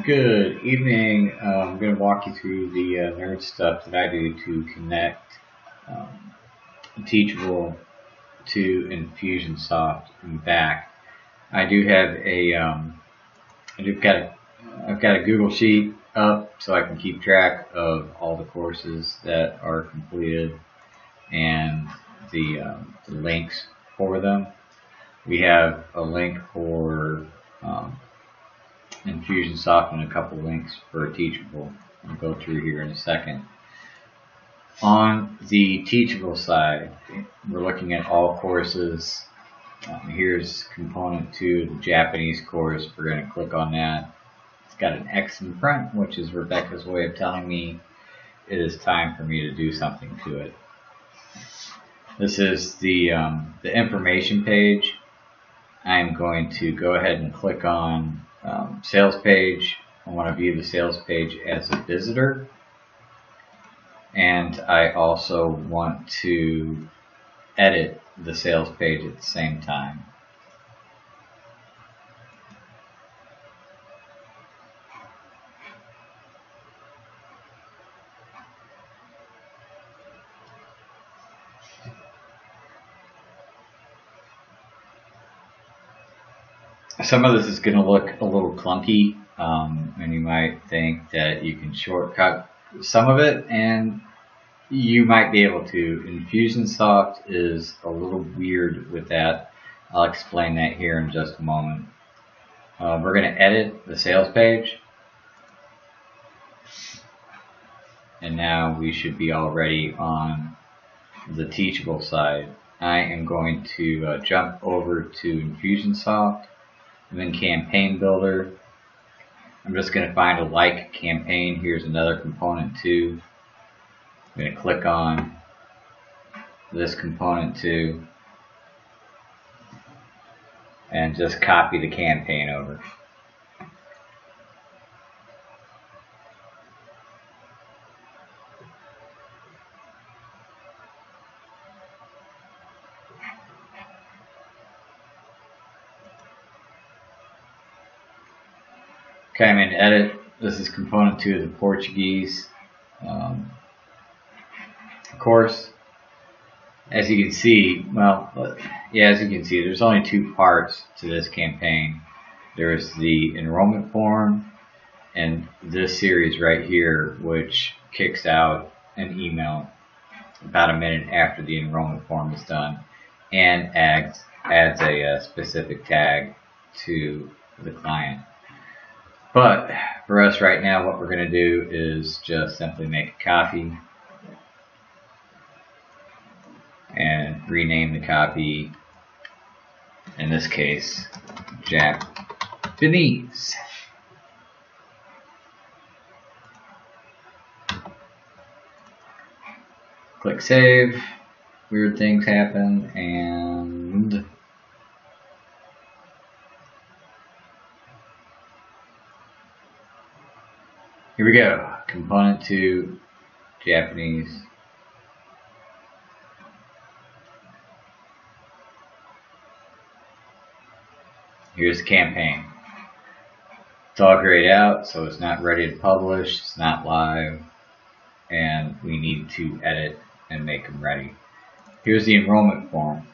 Good evening. I'm going to walk you through the nerd stuff that I do to connect Teachable to Infusionsoft and back. I do have I've got a Google Sheet up so I can keep track of all the courses that are completed and the links for them. We have a link for Infusionsoft and a couple links for Teachable. I'll go through here in a second. On the Teachable side, we're looking at all courses. Here's component 2, the Japanese course. We're going to click on that. It's got an X in front, which is Rebecca's way of telling me it is time for me to do something to it. This is the information page. I'm going to go ahead and click on sales page. I want to view the sales page as a visitor, and I also want to edit the sales page at the same time. Some of this is going to look a little clunky, and you might think that you can shortcut some of it, and you might be able to. Infusionsoft is a little weird with that. I'll explain that here in just a moment. We're going to edit the sales page, and now we should be already on the Teachable side. I am going to jump over to Infusionsoft. And then campaign builder. I'm just going to find a like campaign. Here's another component 2. I'm going to click on this component 2 and just copy the campaign over. Okay, I'm in edit. This is component 2 of the Portuguese course. As you can see, there's only 2 parts to this campaign. There's the enrollment form and this series right here, which kicks out an email about a minute after the enrollment form is done and adds a specific tag to the client. But for us right now, what we're going to do is just simply make a copy and rename the copy, in this case, Japanese. Click save. Weird things happen, and here we go. Component 2, Japanese. Here's the campaign. It's all grayed out, so it's not ready to publish. It's not live, and we need to edit and make them ready. Here's the enrollment form.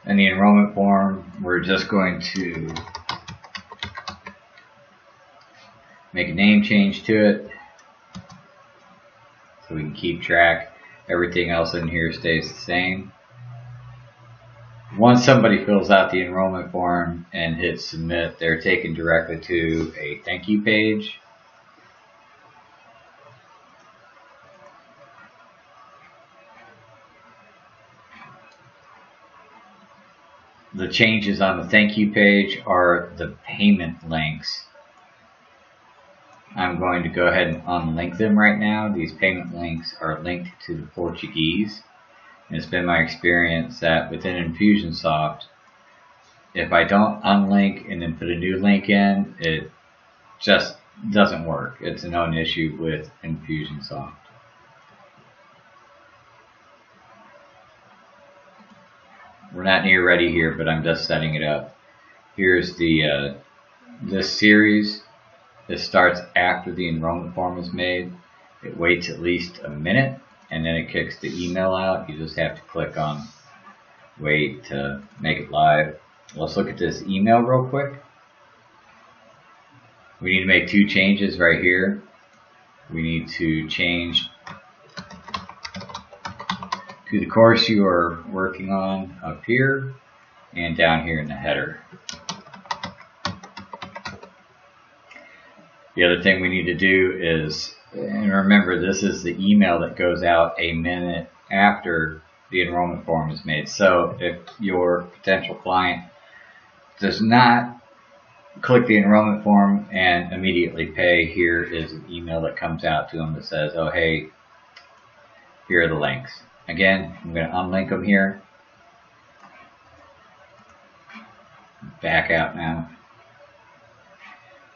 In the enrollment form, we're just going to make a name change to it so we can keep track. Everything else in here stays the same. Once somebody fills out the enrollment form and hits submit, they're taken directly to a thank you page. The changes on the thank you page are the payment links. I'm going to go ahead and unlink them right now. These payment links are linked to the Portuguese. And it's been my experience that within Infusionsoft, if I don't unlink and then put a new link in, it just doesn't work. It's a known issue with we're not near ready here, but I'm just setting it up. Here's the this series. This starts after the enrollment form is made. It waits at least a minute, and then it kicks the email out. You just have to click on wait to make it live. Let's look at this email real quick. We need to make two changes right here. We need to change to the course you are working on up here and down here in the header. The other thing we need to do is, and remember, this is the email that goes out a minute after the enrollment form is made. So if your potential client does not click the enrollment form and immediately pay, here is an email that comes out to them that says, oh hey, here are the links. Again, I'm going to unlink them here. Back out now.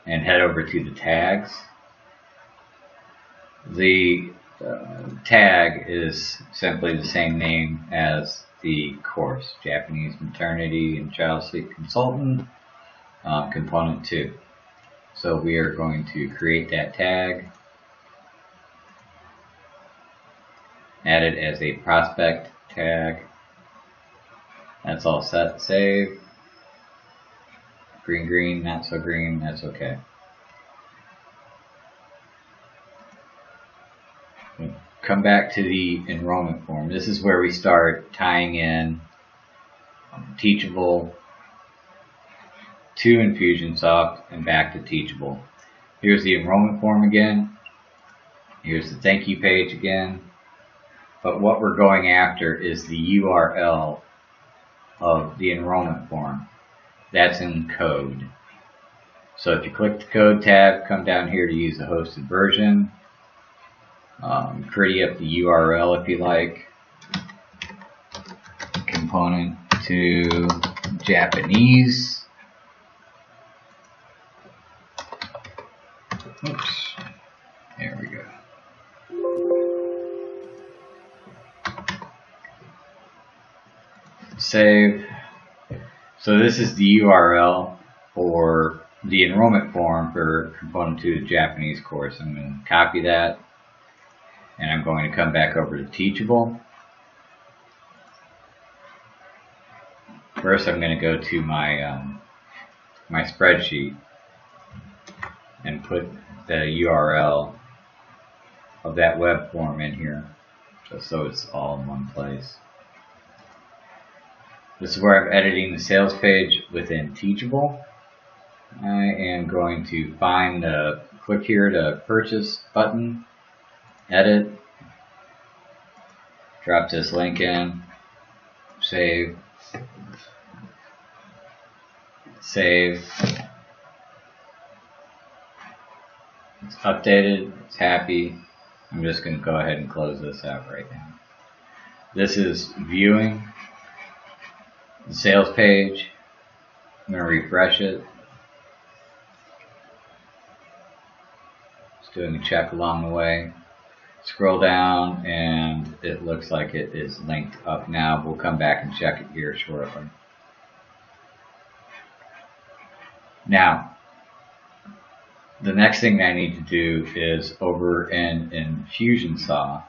And head over to the tags. The tag is simply the same name as the course, Japanese Maternity and Child Sleep Consultant, Component 2. So we are going to create that tag, add it as a prospect tag. That's all set. Save. Green, green, not so green, that's okay. Come back to the enrollment form. This is where we start tying in Teachable to Infusionsoft and back to Teachable. Here's the enrollment form again. Here's the thank you page again. But what we're going after is the URL of the enrollment form. That's in code. So if you click the code tab, come down here to use the hosted version. Pretty up the URL if you like. Component to Japanese. Oops. There we go. Save. So this is the URL for the enrollment form for Component 2 the Japanese course. I'm going to copy that, and I'm going to come back over to Teachable. First I'm going to go to my my spreadsheet and put the URL of that web form in here, just so it's all in one place. This is where I'm editing the sales page within Teachable. I am going to find the click here to purchase button, edit, drop this link in, save, save. It's updated, it's happy. I'm just going to go ahead and close this out right now. This is viewing the sales page. I'm going to refresh it. Just doing a check along the way. Scroll down and it looks like it is linked up now. We'll come back and check it here shortly. Now, the next thing I need to do is over in Infusionsoft,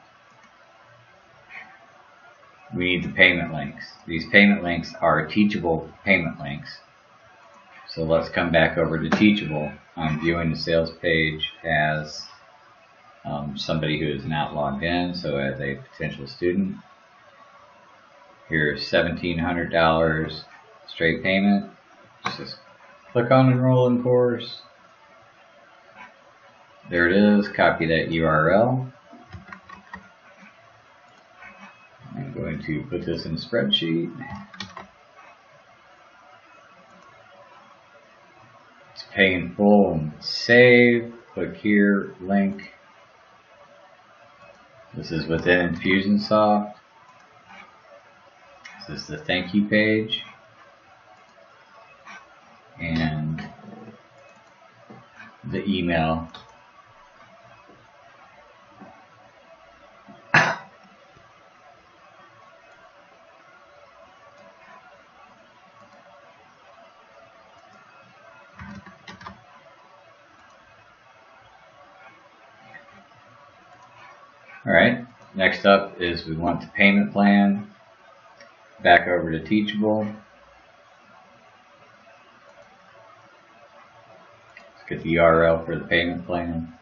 we need the payment links. These payment links are Teachable payment links. So let's come back over to Teachable. I'm viewing the sales page as somebody who is not logged in, so as a potential student. Here's $1,700 straight payment. Just click on Enroll in Course. There it is. Copy that URL. I'm going to put this in a spreadsheet. It's pay in full and save. Click here, link. This is within Infusionsoft. This is the thank you page. And the email. Alright, next up is we want the payment plan. Back over to Teachable. Let's get the URL for the payment plan.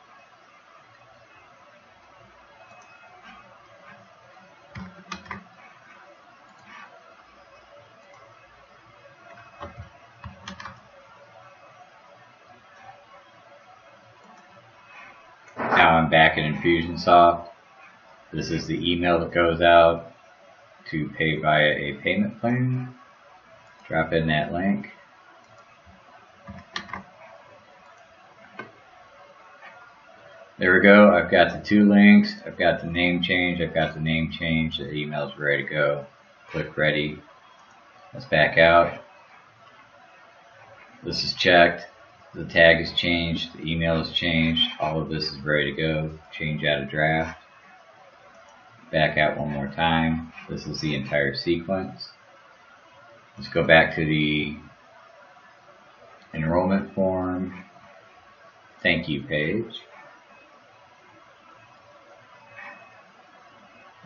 Now I'm back in Infusionsoft. This is the email that goes out to pay via a payment plan. Drop in that link. There we go. I've got the two links. I've got the name change. I've got the name change. The email's ready to go. Click ready. Let's back out. This is checked. The tag is changed. The email is changed. All of this is ready to go. Change out of draft. Back out one more time. This is the entire sequence. Let's go back to the enrollment form. Thank you page.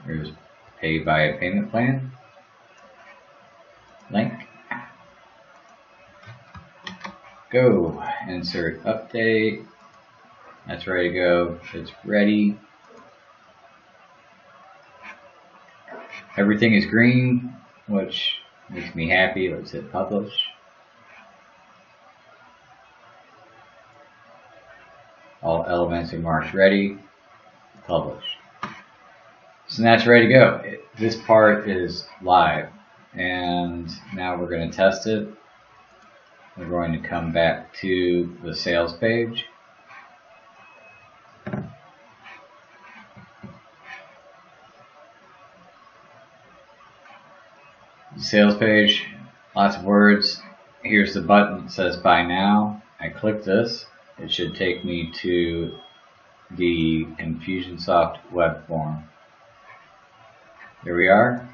Here's pay via payment plan. Link. Go. Insert update. That's ready to go. It's ready. Everything is green, which makes me happy. Let's hit publish. All elements are marked ready. Publish. So that's ready to go. This part is live, and now we're going to test it. We're going to come back to the sales page. The sales page, lots of words. Here's the button that says buy now. I click this. It should take me to the Infusionsoft web form. Here we are.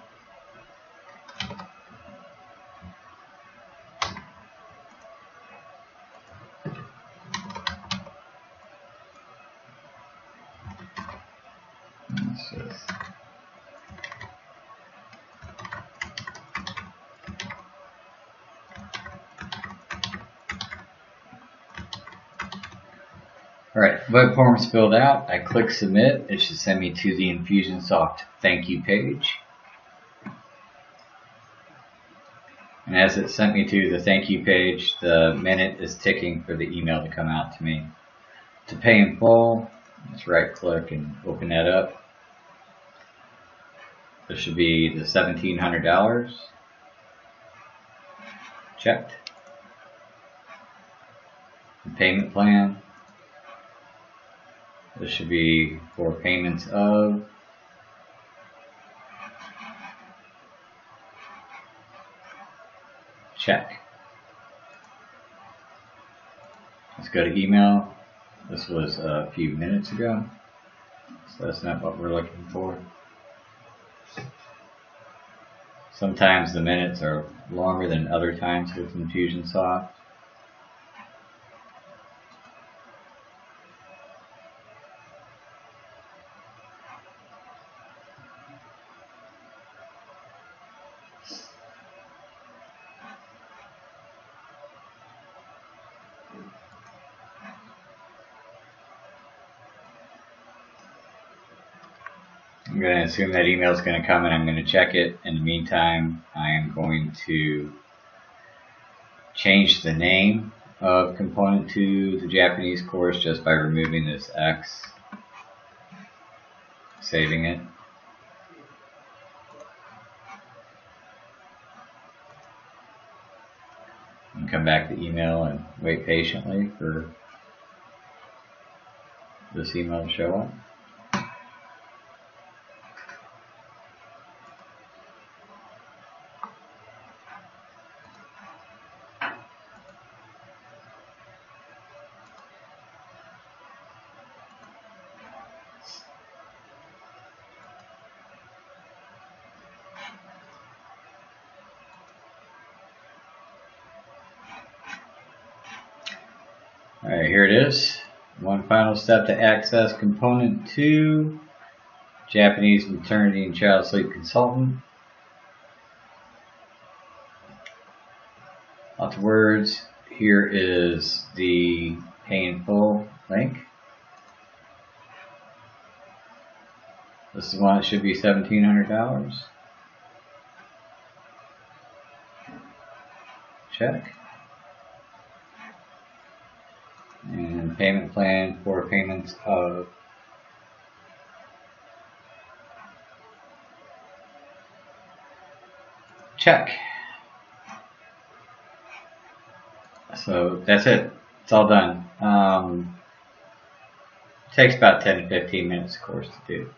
Alright, web form is filled out. I click submit. It should send me to the Infusionsoft thank you page. And as it sent me to the thank you page, the minute is ticking for the email to come out to me. To pay in full, let's right click and open that up. This should be the $1,700. Checked. The payment plan. This should be for payments of. Check. Let's go to email. This was a few minutes ago, so that's not what we're looking for. Sometimes the minutes are longer than other times with Infusionsoft. I'm going to assume that email is going to come and I'm going to check it. In the meantime, I am going to change the name of component to the Japanese course just by removing this X, saving it. And come back to email and wait patiently for this email to show up. Alright, here it is. One final step to access component 2. Japanese maternity and child sleep consultant. Lots of words. Here is the pay in full link. This is one that should be $1,700. Check. And payment plan for payments of check. So that's it. It's all done. Takes about 10 to 15 minutes, of course, to do.